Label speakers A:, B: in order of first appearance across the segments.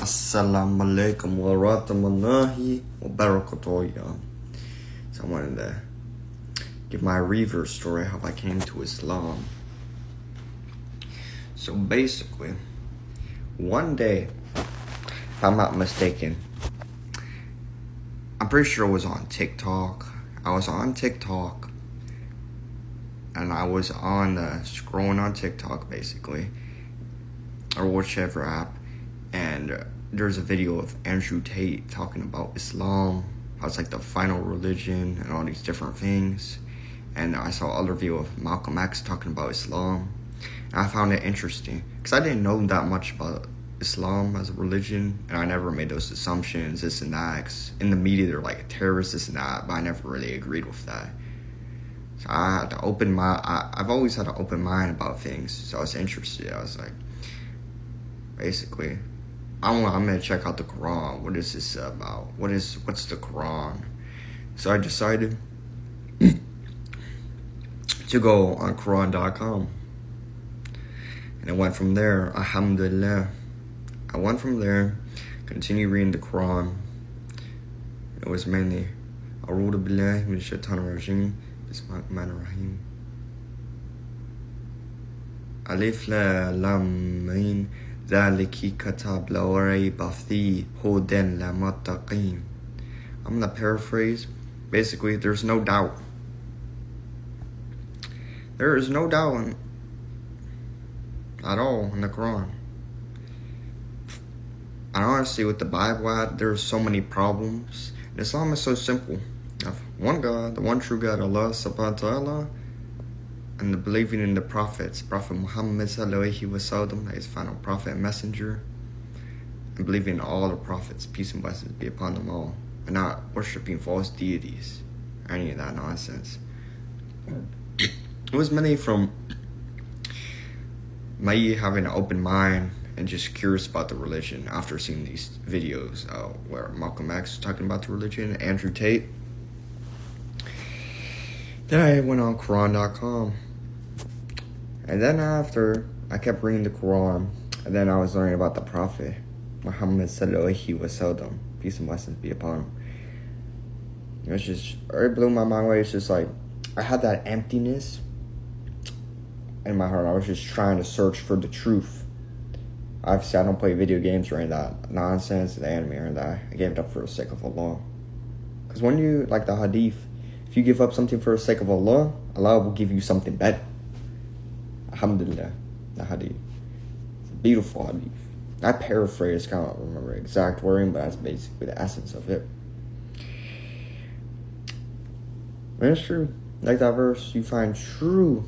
A: Assalamu alaikum wa rahmatullahi wa barakatuh. So I wanted to give my Revert story how I came to Islam. So basically, one day, if I'm not mistaken, I'm pretty sure it was on TikTok. I was on TikTok, and I was on scrolling on TikTok basically, or whichever app, and there's a video of Andrew Tate talking about Islam, how it's like the final religion and all these different things. And I saw other video of Malcolm X talking about Islam, and I found it interesting because I didn't know that much about Islam as a religion, and I never made those assumptions, this and that. 'Cause in the media, they're like terrorists, this and that, but I never really agreed with that. So I had to open my, I've always had an open mind about things, so I was interested. I was like, basically, I'm gonna check out the Quran. What is this about? What's the Quran? So I decided to go on Quran.com, and I went from there. Alhamdulillah, I went from there, continued reading the Quran. It was mainly A'udhu billahi min shaitanir rajim, Bismillahir-Rahmanir-Rahim. Alif lam mim Zaliki katab la rayba fihi hudan lil muttaqin. I'm gonna paraphrase. Basically, there's no doubt. There is no doubt at all in the Quran. And honestly, with the Bible, there's so many problems. Islam is so simple. You have one God, the one true God, Allah subhanahu wa ta'ala, and the believing in the prophets, Prophet Muhammad sallallahu alaihi wasallam, his final prophet and messenger, and believing in all the prophets, peace and blessings be upon them all, and not worshiping false deities or any of that nonsense. It was mainly from me having an open mind and just curious about the religion after seeing these videos where Malcolm X was talking about the religion, Andrew Tate. Then I went on Quran.com. And then after, I kept reading the Quran, and then I was learning about the Prophet Muhammad sallallahu alaihi wasallam, peace and blessings be upon him. It blew my mind away. It's just like, I had that emptiness in my heart. I was just trying to search for the truth. Obviously, I don't play video games or any of that nonsense, the anime or any of that. I gave it up for the sake of Allah. Because when you, like the hadith, if you give up something for the sake of Allah, Allah will give you something better. Alhamdulillah, the hadith. It's a beautiful hadith. I paraphrase, I can't remember exact wording, but that's basically the essence of it. And it's true. Like that verse, you find true.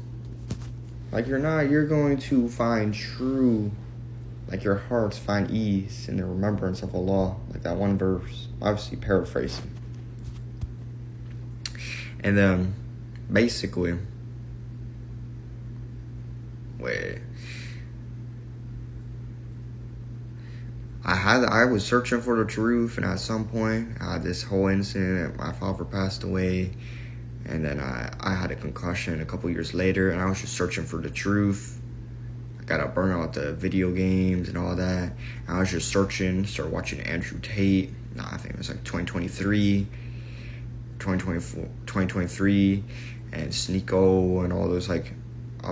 A: Like you're going to find true. Like your hearts find ease in the remembrance of Allah. Like that one verse. Obviously paraphrasing. And then, basically, I was searching for the truth, and at some point, I had this whole incident. My father passed away, and then I had a concussion a couple years later, and I was just searching for the truth. I got to burn out the video games and all that. And I was just searching, started watching Andrew Tate. I think it was like 2023, and Sneeko and all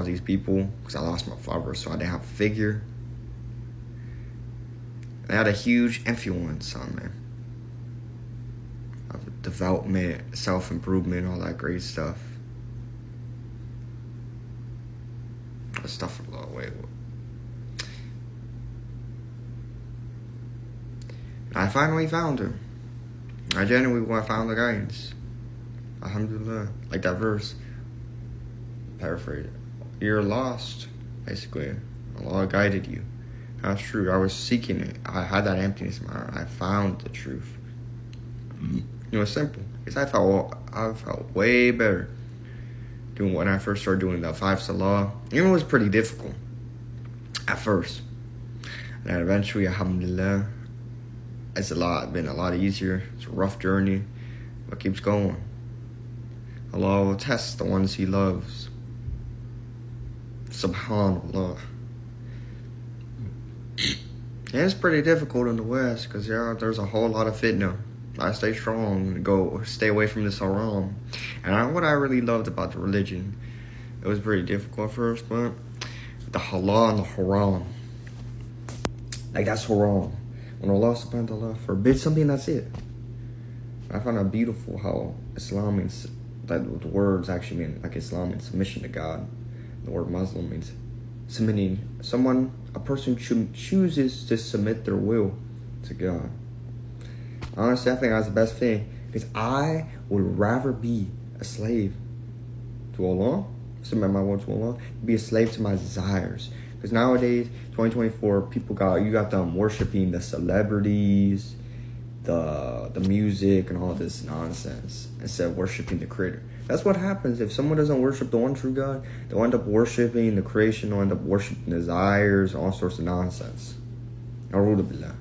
A: these people, because I lost my father, so I didn't have a figure. They had a huge influence on me of development, self-improvement, all that great stuff. Stuff a lot way. I finally found her. I genuinely found the guidance. Alhamdulillah. Like that verse. Paraphrase it. You're lost, basically. Allah guided you. That's true. I was seeking it. I had that emptiness in my heart. I found the truth. It was simple. Because I felt way better doing when I first started doing the 5 Salah. Even it was pretty difficult at first. And then eventually, alhamdulillah, it's been a lot easier. It's a rough journey, but keeps going. Allah will test the ones He loves. Subhanallah. Yeah, it's pretty difficult in the West because there's a whole lot of fitna. I stay strong, stay away from this haram. And what I really loved about the religion, it was pretty difficult at first, but the halal and the haram, like that's haram. When Allah subhanahu wa ta'ala forbids something, that's it. I find it beautiful how Islam means, that the words actually mean, like Islam means submission to God. The word Muslim means submitting. A person chooses to submit their will to God. Honestly, I think that's the best thing, because I would rather be a slave to Allah, submit my will to Allah, be a slave to my desires. Because nowadays, 2024, you got them worshiping the celebrities, the music, and all this nonsense instead of worshiping the Creator. That's what happens if someone doesn't worship the one true God. They'll end up worshiping the creation. They'll end up worshiping desires, all sorts of nonsense. A'udhu billah.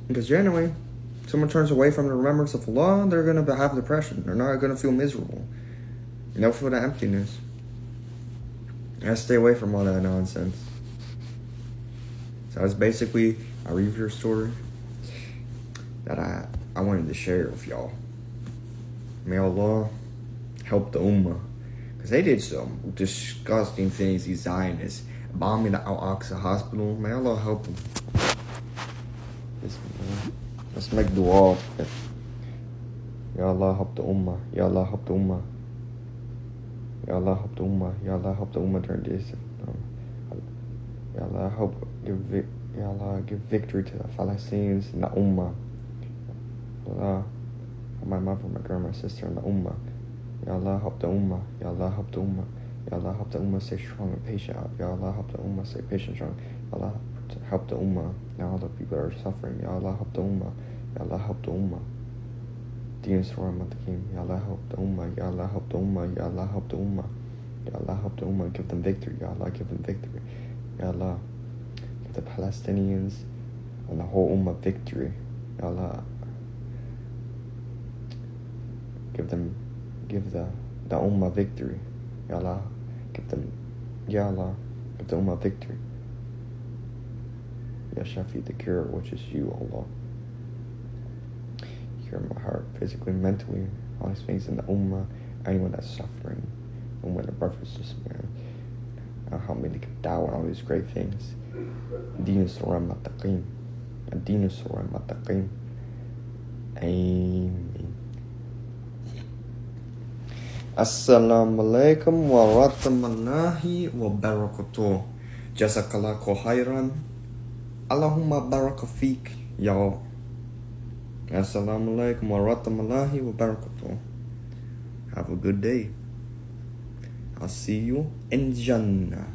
A: Because generally, someone turns away from the remembrance of Allah, they're going to have depression. They're not going to feel miserable. And they'll feel the emptiness. I stay away from all that nonsense. So that's basically a Revert story that I wanted to share with y'all. May Allah help the Ummah. Because they did some disgusting things, these Zionists. Bombing the Al-Aqsa hospital. May Allah help them. Let's make dua. Ya Allah help the Ummah. Ya Allah help the Ummah. Ya Allah help the Ummah. Ya Allah help the Ummah during this. Ya Allah Ya Allah give victory to the Palestinians and the Ummah. Ya Allah help my mother, my grandma, my sister, and the Ummah. Ya Allah help the Ummah. Ya Allah help the Ummah. Ya Allah help the Ummah stay strong and patient. Ya Allah help the Ummah stay patient and strong. Ya Allah help the Ummah. Ya Allah, the people that are suffering. Ya Allah help the Ummah. Ya Allah help the Ummah. Deen Surah Matakim. Ya Allah help the Ummah. Ya Allah help the Ummah. Ya Allah help the Ummah. Ya Allah help the Ummah. Give them victory. Ya Allah give them victory. Ya Allah give the Palestinians and the whole Ummah victory. Ya Allah give the Ummah victory. Ya Allah give the Ummah victory. Ya Shafi, the cure, which is you, Allah. Cure my heart, physically, mentally, all these things in the Ummah, anyone that's suffering, and when the brothers just, help me to give dawah and all these great things. Deen Surah Matakim. Deen Surah Matakim. Amen. Assalamu alaikum wa rahmatullahi wa barakatuh. Jazakallah khairan. Allahumma baraka feek, y'all. Assalamu alaikum wa rahmatullahi wa barakatuh. Have a good day. I'll see you in Jannah.